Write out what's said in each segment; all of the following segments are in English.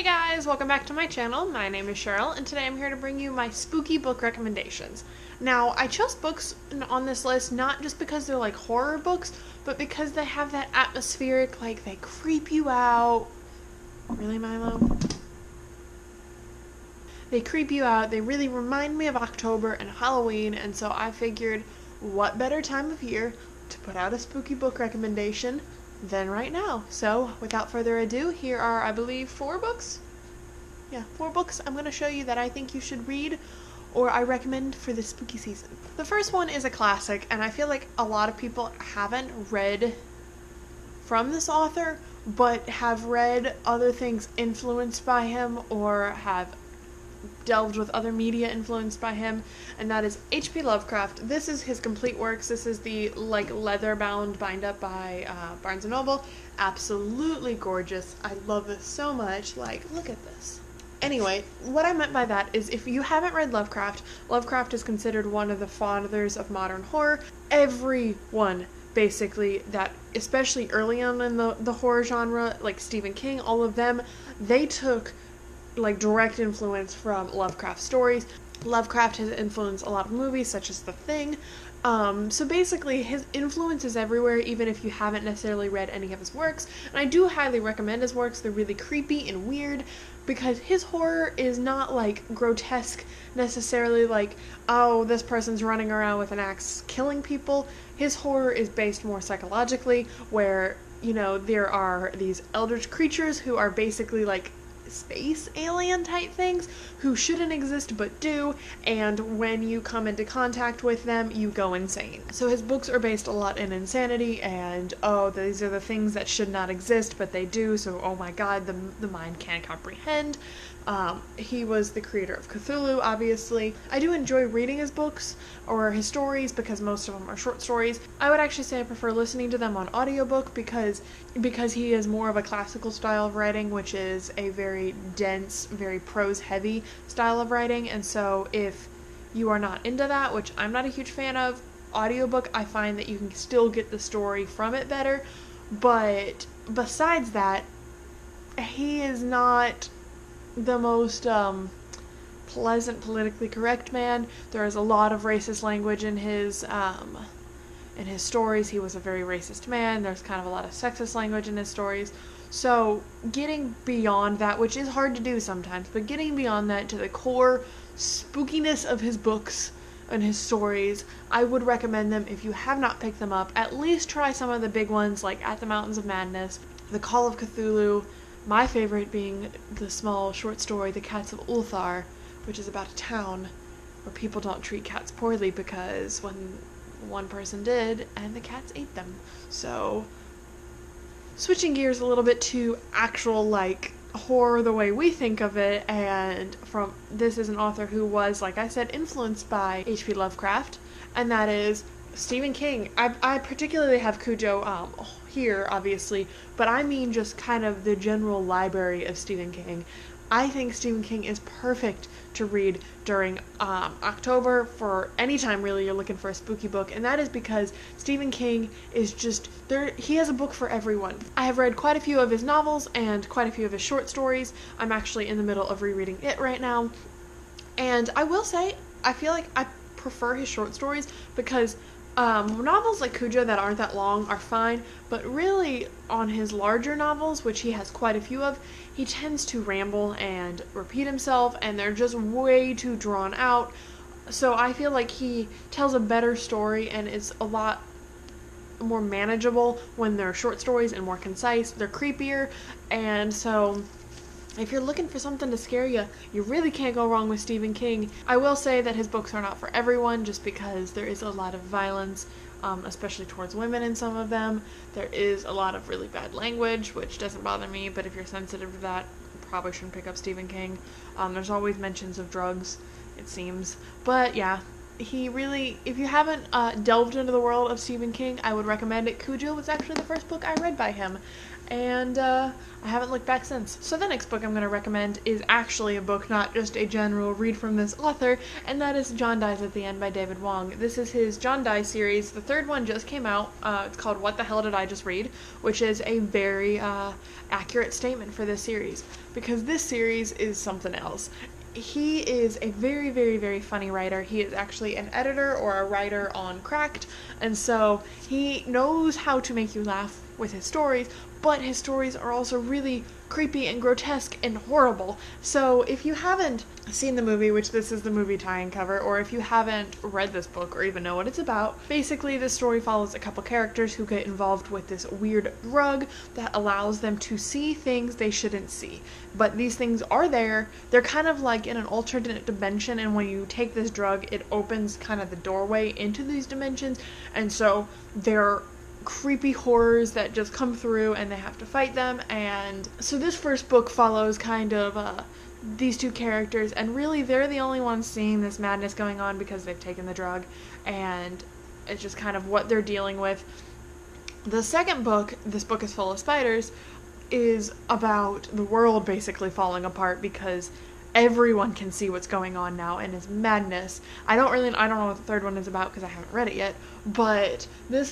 Hey guys, welcome back to my channel. My name is Cheryl, and today I'm here to bring you my spooky book recommendations. Now, I chose books on this list not just because they're like horror books, but because they have that atmospheric, like they creep you out. Really, Milo? They creep you out, they really remind me of October and Halloween, and so I figured what better time of year to put out a spooky book recommendation than right now. So, without further ado, here are, I believe, 4 books? Yeah, 4 books I'm going to show you that I think you should read or I recommend for this spooky season. The first one is a classic, and I feel like a lot of people haven't read from this author, but have read other things influenced by him or have delved with other media influenced by him, and that is H.P. Lovecraft. This is his complete works. This is the like leather-bound bind-up by Barnes & Noble. Absolutely gorgeous. I love this so much. Like, look at this. Anyway, what I meant by that is if you haven't read Lovecraft, Lovecraft is considered one of the fathers of modern horror. Everyone, basically, that, especially early on in the horror genre, like Stephen King, all of them, they took like direct influence from Lovecraft stories. Lovecraft has influenced a lot of movies such as The Thing. So basically his influence is everywhere, even if you haven't necessarily read any of his works. And I do highly recommend his works. They're really creepy and weird because his horror is not like grotesque necessarily, like, oh, this person's running around with an axe killing people. His horror is based more psychologically, where, you know, there are these eldritch creatures who are basically like space alien type things who shouldn't exist but do, and when you come into contact with them you go insane. So his books are based a lot in insanity and, oh, these are the things that should not exist but they do, so oh my god, the mind can't comprehend. He was the creator of Cthulhu, obviously. I do enjoy reading his books or his stories because most of them are short stories. I would actually say I prefer listening to them on audiobook because he is more of a classical style of writing, which is a very dense, very prose heavy style of writing, and so if you are not into that, which I'm not a huge fan of, audiobook I find that you can still get the story from it better. But besides that, he is not the most pleasant, politically correct man. There is a lot of racist language in his stories. He was a very racist man. There's kind of a lot of sexist language in his stories. So getting beyond that, which is hard to do sometimes, but getting beyond that to the core spookiness of his books and his stories, I would recommend them. If you have not picked them up, at least try some of the big ones like At the Mountains of Madness, The Call of Cthulhu, my favorite being the small short story The Cats of Ulthar, which is about a town where people don't treat cats poorly because when one person did and the cats ate them. So switching gears a little bit to actual like horror the way we think of it, and this is an author who was, like I said, influenced by H.P. Lovecraft, and that is Stephen King. I particularly have Cujo here, obviously, but I mean just kind of the general library of Stephen King. I think Stephen King is perfect to read during October, for any time really you're looking for a spooky book, and that is because Stephen King is just there. He has a book for everyone. I have read quite a few of his novels and quite a few of his short stories. I'm actually in the middle of rereading it right now, and I will say I feel like I prefer his short stories because novels like Cujo that aren't that long are fine, but really on his larger novels, which he has quite a few of, he tends to ramble and repeat himself, and they're just way too drawn out. So I feel like he tells a better story, and it's a lot more manageable when they're short stories and more concise. They're creepier, and so if you're looking for something to scare you, you really can't go wrong with Stephen King. I will say that his books are not for everyone, just because there is a lot of violence, especially towards women in some of them. There is a lot of really bad language, which doesn't bother me, but if you're sensitive to that, you probably shouldn't pick up Stephen King. There's always mentions of drugs, it seems. But yeah, he really, if you haven't delved into the world of Stephen King, I would recommend it. Cujo was actually the first book I read by him, and I haven't looked back since. So the next book I'm going to recommend is actually a book, not just a general read from this author, and that is John Dies at the End by David Wong. This is his John Dies series. The third one just came out. It's called What the Hell Did I Just Read?, which is a very accurate statement for this series, because this series is something else. He is a very, very, very funny writer. He is actually an editor or a writer on Cracked, and so he knows how to make you laugh with his stories, but his stories are also really creepy and grotesque and horrible. So if you haven't seen the movie, which this is the movie tie-in cover, or if you haven't read this book or even know what it's about, basically this story follows a couple characters who get involved with this weird drug that allows them to see things they shouldn't see. But these things are there. They're kind of like in an alternate dimension, and when you take this drug, it opens kind of the doorway into these dimensions, and so they're creepy horrors that just come through and they have to fight them. And so this first book follows kind of these two characters, and really they're the only ones seeing this madness going on because they've taken the drug, and it's just kind of what they're dealing with. The second book, This Book is Full of Spiders, is about the world basically falling apart because everyone can see what's going on now, and it's madness. I don't know what the third one is about because I haven't read it yet, but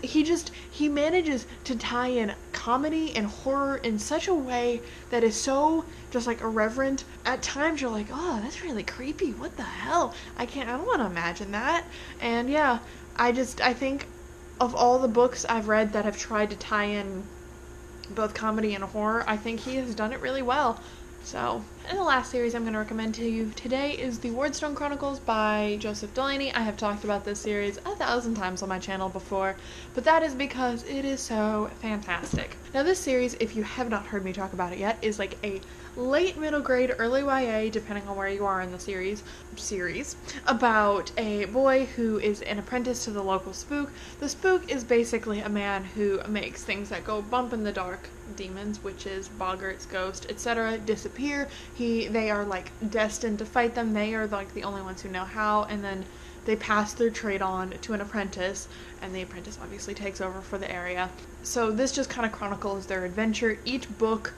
he manages to tie in comedy and horror in such a way that is so just like irreverent. At times you're like, oh, that's really creepy, what the hell? I don't want to imagine that. And yeah, I think of all the books I've read that have tried to tie in both comedy and horror, I think he has done it really well. So, and the last series I'm going to recommend to you today is The Wardstone Chronicles by Joseph Delaney. I have talked about this series 1,000 times on my channel before, but that is because it is so fantastic. Now this series, if you have not heard me talk about it yet, is like a late middle grade, early YA, depending on where you are in the series, about a boy who is an apprentice to the local spook. The spook is basically a man who makes things that go bump in the dark, demons, witches, boggarts, ghosts, etc., disappear. They are like destined to fight them. They are like the only ones who know how, and then they pass their trade on to an apprentice, and the apprentice obviously takes over for the area. So this just kind of chronicles their adventure. Each book,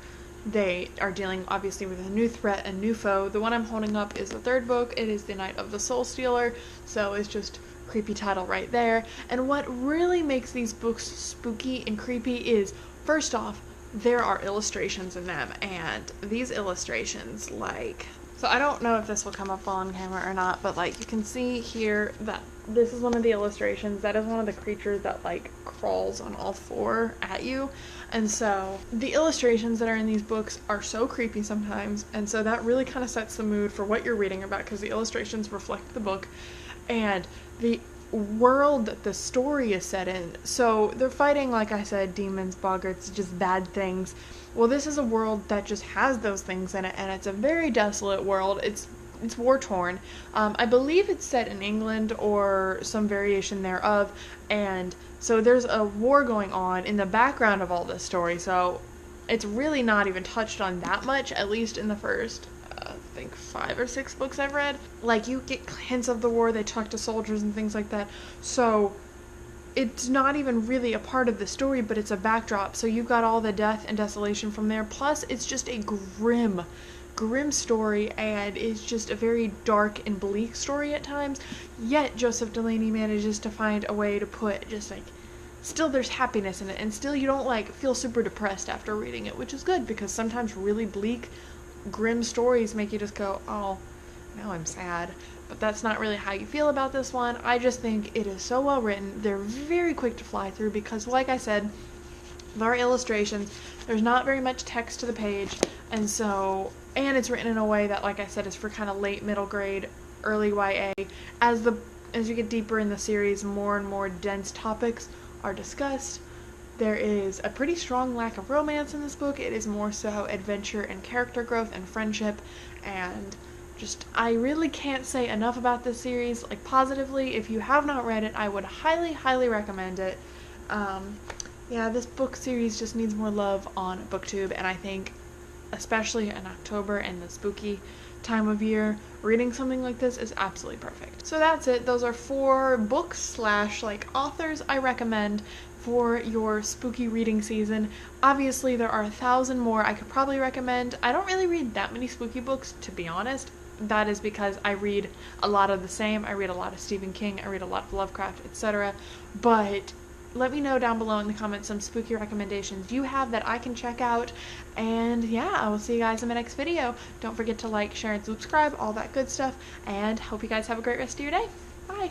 they are dealing obviously with a new threat, a new foe. The one I'm holding up is the third book. It is The Night of the Soul Stealer, so it's just creepy title right there. And what really makes these books spooky and creepy is, first off, there are illustrations in them, and these illustrations, like, so I don't know if this will come up on camera or not, but like you can see here that this is one of the illustrations. That is one of the creatures that like crawls on all four at you. And so the illustrations that are in these books are so creepy sometimes, and so that really kind of sets the mood for what you're reading about, because the illustrations reflect the book and the world that the story is set in. So they're fighting, like I said, demons, boggarts, just bad things. Well, this is a world that just has those things in it, and it's a very desolate world. It's war-torn. I believe it's set in England or some variation thereof, and so there's a war going on in the background of all this story, so it's really not even touched on that much, at least in the first, I think 5 or 6 books I've read. Like, you get hints of the war, they talk to soldiers and things like that, so it's not even really a part of the story, but it's a backdrop, so you've got all the death and desolation from there, plus it's just a grim story, and it's just a very dark and bleak story at times, yet Joseph Delaney manages to find a way to put just like, still there's happiness in it, and still you don't like feel super depressed after reading it, which is good, because sometimes really bleak, grim stories make you just go, oh, now I'm sad. But that's not really how you feel about this one. I just think it is so well written. They're very quick to fly through because, like I said, there are illustrations. There's not very much text to the page, and it's written in a way that, like I said, is for kind of late middle grade, early YA. As you get deeper in the series, more and more dense topics are discussed. There is a pretty strong lack of romance in this book. It is more so adventure and character growth and friendship, and just, I really can't say enough about this series, like, positively. If you have not read it, I would highly, highly recommend it. Yeah, this book series just needs more love on BookTube, and I think, especially in October and the spooky time of year, reading something like this is absolutely perfect. So that's it. Those are 4 books slash like authors I recommend for your spooky reading season. Obviously there are 1,000 more I could probably recommend. I don't really read that many spooky books, to be honest. That is because I read a lot of the same. I read a lot of Stephen King, I read a lot of Lovecraft, etc. But let me know down below in the comments some spooky recommendations you have that I can check out. And yeah, I will see you guys in my next video. Don't forget to like, share, and subscribe, all that good stuff. And hope you guys have a great rest of your day. Bye!